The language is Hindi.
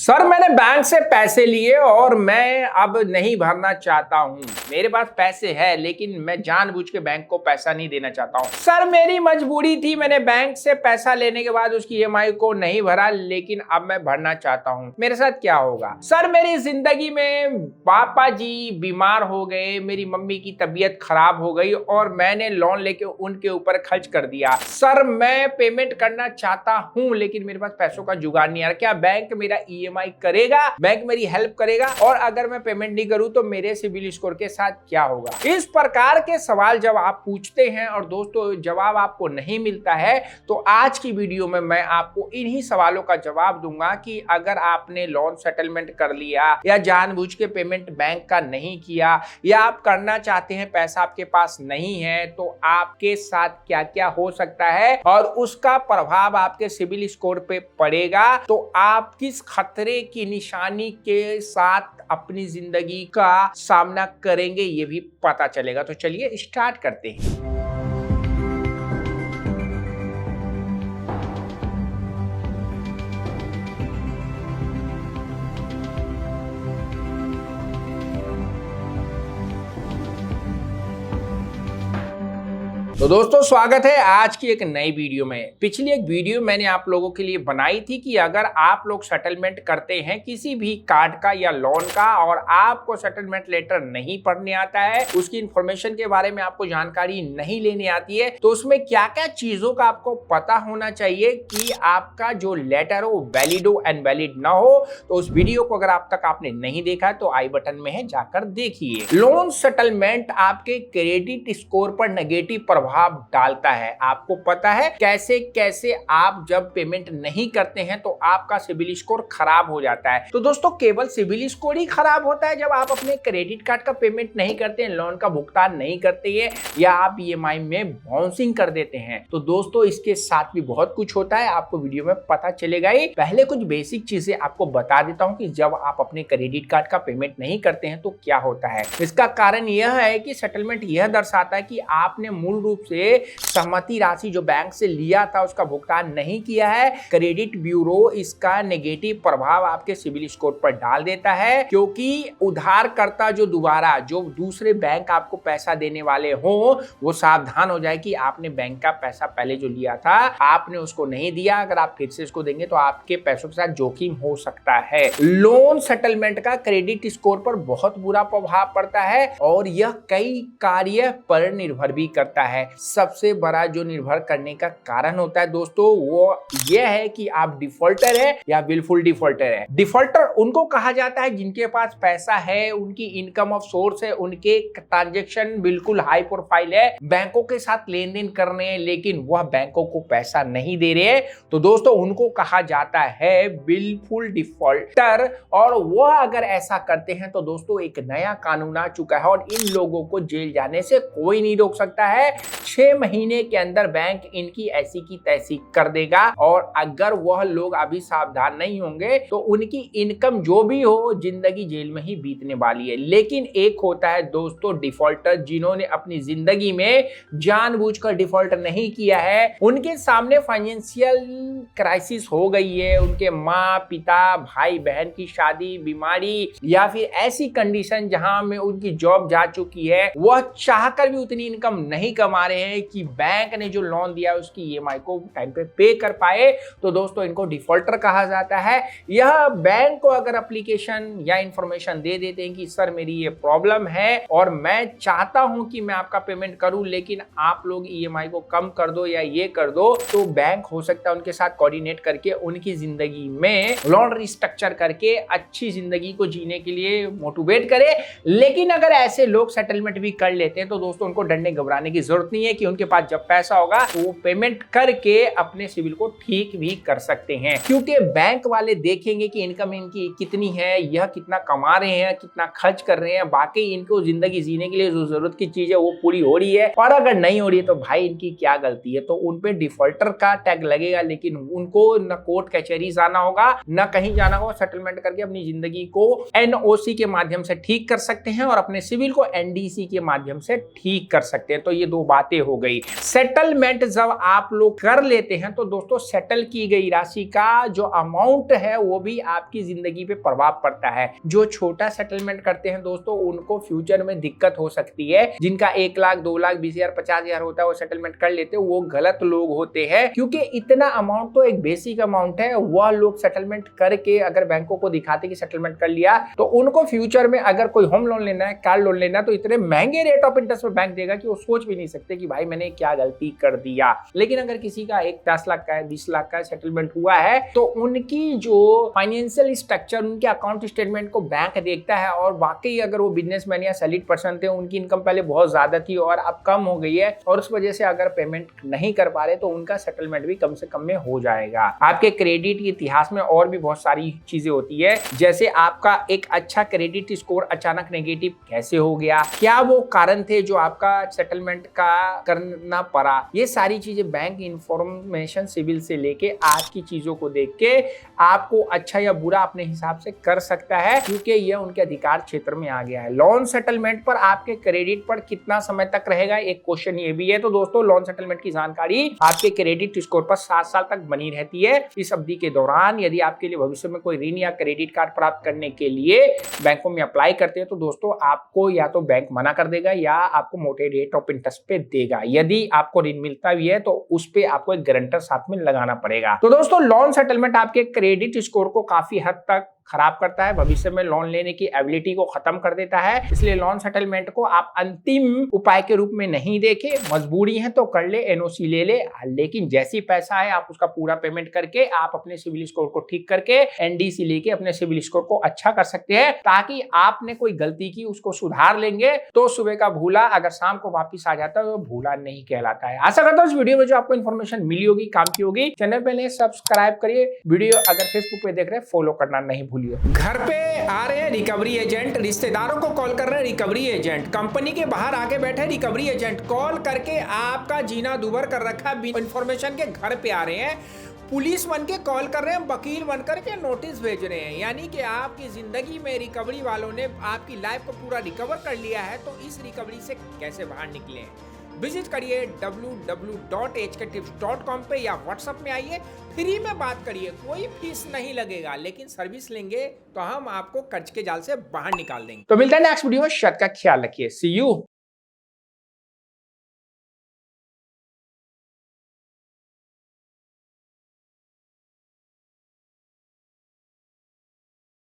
सर मैंने बैंक से पैसे लिए और मैं अब नहीं भरना चाहता हूँ। मेरे पास पैसे है लेकिन मैं जानबूझ के बैंक को पैसा नहीं देना चाहता हूँ। सर मेरी मजबूरी थी, मैंने बैंक से पैसा लेने के बाद उसकी ईएमआई को नहीं भरा, लेकिन अब मैं भरना चाहता हूँ। मेरे साथ क्या होगा? सर मेरी जिंदगी में पापा जी बीमार हो गए, मेरी मम्मी की तबीयत खराब हो गई और मैंने लोन लेके उनके ऊपर खर्च कर दिया। सर मैं पेमेंट करना चाहता हूँ लेकिन मेरे पास पैसों का जुगाड़ नहीं आ रहा। क्या बैंक मेरा ईएमआई करेगा? बैंक मेरी हेल्प करेगा? और अगर मैं पेमेंट नहीं करूं तो मेरे सिबिल स्कोर के साथ क्या होगा? इस प्रकार के सवाल जब आप पूछते हैं और दोस्तों जवाब आपको नहीं मिलता है, तो आज की वीडियो में मैं आपको इन्हीं सवालों का जवाब दूंगा कि अगर आपने लोन सेटलमेंट कर लिया या जानबूझ के पेमेंट बैंक का नहीं किया या आप करना चाहते हैं पैसा आपके पास नहीं है, तो आपके साथ क्या क्या हो सकता है और उसका प्रभाव आपके सिबिल स्कोर पे पड़ेगा। तो आप किस खतरे की निशानी के साथ अपनी जिंदगी का सामना करेंगे ये भी पता चलेगा। तो चलिए स्टार्ट करते हैं। तो दोस्तों स्वागत है आज की एक नई वीडियो में। पिछली एक वीडियो मैंने आप लोगों के लिए बनाई थी कि अगर आप लोग सेटलमेंट करते हैं किसी भी कार्ड का या लोन का और आपको सेटलमेंट लेटर नहीं पढ़ने आता है, उसकी इंफॉर्मेशन के बारे में आपको जानकारी नहीं लेने आती है, तो उसमें क्या क्या चीजों का आपको पता होना चाहिए कि आपका जो लेटर हो वैलिड हो एंड वैलिड ना हो। तो उस वीडियो को अगर आप तक आपने नहीं देखा तो आई बटन में है, जाकर देखिए। लोन सेटलमेंट आपके क्रेडिट स्कोर पर नेगेटिव प्रभाव डालता है। आपको पता है कैसे कैसे आप जब पेमेंट नहीं करते हैं तो आपका सिबिल स्कोर खराब हो जाता है। तो दोस्तों केवल सिबिल स्कोर ही खराब होता है जब आप अपने क्रेडिट कार्ड का पेमेंट नहीं करते हैं, लोन का भुगतान नहीं करते हैं या आप ईएमआई में बाउंसिंग कर देते हैं। तो दोस्तों इसके साथ भी बहुत कुछ होता है, आपको वीडियो में पता चलेगा ही। पहले कुछ बेसिक चीजें आपको बता देता हूं कि जब आप अपने क्रेडिट कार्ड का पेमेंट नहीं करते हैं तो क्या होता है। इसका कारण यह है कि सेटलमेंट यह दर्शाता है कि आपने मूल रूप से सहमति राशि जो बैंक से लिया था उसका भुगतान नहीं किया है। क्रेडिट ब्यूरो इसका नेगेटिव प्रभाव आपके सिबिल स्कोर पर डाल देता है, क्योंकि उधारकर्ता जो दूसरे बैंक आपको पैसा देने वाले हो वो सावधान हो जाए कि आपने बैंक का पैसा पहले जो लिया था आपने उसको नहीं दिया, अगर आप फिर से इसको देंगे तो आपके पैसों के साथ जोखिम हो सकता है। लोन सेटलमेंट का क्रेडिट स्कोर पर बहुत बुरा प्रभाव पड़ता है और यह कई कार्य पर निर्भर भी करता है। सबसे बड़ा जो निर्भर करने का कारण होता है दोस्तों वो ये है कि आप डिफॉल्टर है या विलफुल डिफॉल्टर है। डिफॉल्टर उनको कहा जाता है जिनके पास पैसा है, उनकी इनकम ऑफ सोर्स है, उनके ट्रांजैक्शन बिल्कुल हाई प्रोफाइल है, बैंकों के साथ लेन देन कर रहे हैं लेकिन वह बैंकों को पैसा नहीं दे रहे हैं। तो दोस्तों उनको कहा जाता है विलफुल डिफॉल्टर। और वह अगर ऐसा करते हैं तो दोस्तों एक नया कानून आ चुका है और इन लोगों को जेल जाने से कोई नहीं रोक सकता है। 6 महीने के अंदर बैंक इनकी ऐसी की तैसी कर देगा और अगर वह लोग अभी सावधान नहीं होंगे तो उनकी इनकम जो भी हो जिंदगी जेल में ही बीतने वाली है। लेकिन एक होता है दोस्तों डिफॉल्टर, जिन्होंने अपनी जिंदगी में जानबूझकर डिफॉल्ट नहीं किया है, उनके सामने फाइनेंशियल क्राइसिस हो गई है, उनके माँ पिता भाई बहन की शादी बीमारी या फिर ऐसी कंडीशन जहां में उनकी जॉब जा चुकी है, वह चाहकर भी उतनी इनकम नहीं कमा रहे हैं कि बैंक ने जो लोन दिया उसकी ईएमआई को टाइम पे पे कर पाए। तो दोस्तों इनको डिफॉल्टर कहा जाता है। यह बैंक को अगर एप्लीकेशन या इंफॉर्मेशन दे देते हैं कि सर मेरी ये प्रॉब्लम है और मैं चाहता हूं कि मैं आपका पेमेंट करूं लेकिन आप लोग ईएमआई को कम कर दो या ये कर दो, तो बैंक हो सकता है उनके साथ कोऑर्डिनेट करके उनकी जिंदगी में लोन रिस्ट्रक्चर करके अच्छी जिंदगी को जीने के लिए मोटिवेट करे। लेकिन अगर ऐसे लोग सेटलमेंट भी कर लेते हैं तो दोस्तों उनको डरने घबराने की जरूरत नहीं है कि उनके पास जब पैसा होगा तो वो पेमेंट करके अपने सिबिल को ठीक भी कर सकते हैं, क्योंकि बैंक वाले देखेंगे कि इनकम इनकी कितनी है, यह कितना कमा रहे हैं, कितना खर्च कर रहे हैं, बाकी इनको जिंदगी जीने के लिए जो जरूरत की चीज है वो पूरी हो रही है। और अगर नहीं हो रही है तो भाई इनकी क्या गलती है। तो उनपे डिफॉल्टर का टैग लगेगा, लेकिन उनको न कोर्ट कचहरी जाना होगा न कहीं जाना होगा, सेटलमेंट करके अपनी जिंदगी को एनओसी के माध्यम से ठीक कर सकते हैं और अपने सिबिल को एनडीसी के माध्यम से ठीक कर सकते हैं। तो ये दो बात बातें हो गई। सेटलमेंट जब आप लोग कर लेते हैं तो दोस्तों सेटल की गई राशि का जो अमाउंट है वो भी आपकी जिंदगी पे प्रभाव पड़ता है। जो छोटा सेटलमेंट करते हैं दोस्तों उनको फ्यूचर में दिक्कत हो सकती है। जिनका 1 लाख 2 लाख 20,000 50,000 होता है वो सेटलमेंट कर लेते हैं, वो गलत लोग होते हैं, क्योंकि इतना अमाउंट तो एक बेसिक अमाउंट है। वह लोग सेटलमेंट करके अगर बैंकों को दिखाते कि सेटलमेंट कर लिया तो उनको फ्यूचर में अगर कोई होम लोन लेना है, कार लोन लेना है, तो इतने महंगे रेट ऑफ इंटरेस्ट पे बैंक देगा कि वो सोच भी नहीं सकते कि भाई मैंने क्या गलती कर दिया। लेकिन अगर किसी का 10 लाख का है 20 लाख का सेटलमेंट हुआ है तो उनकी जो फाइनेंशियल स्ट्रक्चर, उनके अकाउंट स्टेटमेंट को बैंक देखता है और वाकई अगर वो बिजनेसमैन या सैलरीड पर्सन थे, उनकी इनकम पहले बहुत ज्यादा थी और अब कम हो गई है और उस वजह से अगर पेमेंट नहीं कर पा रहे तो उनका सेटलमेंट भी कम से कम में हो जाएगा। आपके क्रेडिट इतिहास में और भी बहुत सारी चीजें होती है, जैसे आपका एक अच्छा क्रेडिट स्कोर अचानक नेगेटिव कैसे हो गया, क्या वो कारण थे जो आपका सेटलमेंट का करना पड़ा। ये सारी चीजें बैंक इंफॉर्मेशन सिविल से लेके आज की चीजों को देख के आपको अच्छा या बुरा अपने हिसाब से कर सकता है, क्योंकि यह उनके अधिकार क्षेत्र में आ गया है। लोन सेटलमेंट पर आपके क्रेडिट पर कितना समय तक रहेगा, एक क्वेश्चन ये भी है। तो दोस्तों लोन सेटलमेंट की जानकारी आपके क्रेडिट स्कोर पर 7 साल तक बनी रहती है। इस अवधि के दौरान यदि आपके लिए भविष्य में कोई ऋण या क्रेडिट कार्ड प्राप्त करने के लिए बैंकों में अप्लाई करते हैं तो दोस्तों आपको या तो बैंक मना कर देगा या आपको मोटे रेट ऑफ इंटरेस्ट पे देगा। यदि आपको ऋण मिलता भी है तो उस पे आपको एक गारंटर साथ में लगाना पड़ेगा। तो दोस्तों लोन सेटलमेंट आपके क्रेडिट स्कोर को काफी हद तक खराब करता है, भविष्य में लोन लेने की एबिलिटी को खत्म कर देता है। इसलिए लोन सेटलमेंट को आप अंतिम उपाय के रूप में नहीं देखें। मजबूरी है तो कर ले, एनओसी ले ले, लेकिन जैसी पैसा है आप उसका पूरा पेमेंट करके आप अपने सिविल स्कोर को ठीक करके एनडीसी लेके अपने सिविल स्कोर को अच्छा कर सकते हैं, ताकि आपने कोई गलती की उसको सुधार लेंगे तो सुबह का भूला अगर शाम को वापिस आ जाता है तो भूला नहीं कहलाता है। आशा करता हूँ इस वीडियो में जो आपको इन्फॉर्मेशन मिली होगी, काम की होगी। चैनल पे नए सब्सक्राइब करिए, वीडियो अगर फेसबुक पे देख रहे हैं फॉलो करना नहीं भूलिए। घर पे आ रहे हैं रिकवरी एजेंट, रिश्तेदारों को कॉल कर रहे हैं रिकवरी एजेंट, कंपनी के बाहर आके बैठे रिकवरी एजेंट, कॉल करके आपका जीना दुभर कर रखा है, इन्फॉर्मेशन के घर पे आ रहे हैं, पुलिस बन के कॉल कर रहे हैं, वकील बन कर के नोटिस भेज रहे हैं। यानी कि आपकी जिंदगी में रिकवरी वालों ने आपकी लाइफ को पूरा रिकवर कर लिया है। तो इस रिकवरी से कैसे बाहर निकले, विजिट करिए www.hktips.com पे या व्हाट्सएप में आइए, फ्री में बात करिए, कोई फीस नहीं लगेगा, लेकिन सर्विस लेंगे तो हम आपको कर्ज के जाल से बाहर निकाल देंगे। तो मिलता है नेक्स्ट वीडियो में, शत का ख्याल रखिए, सी यू।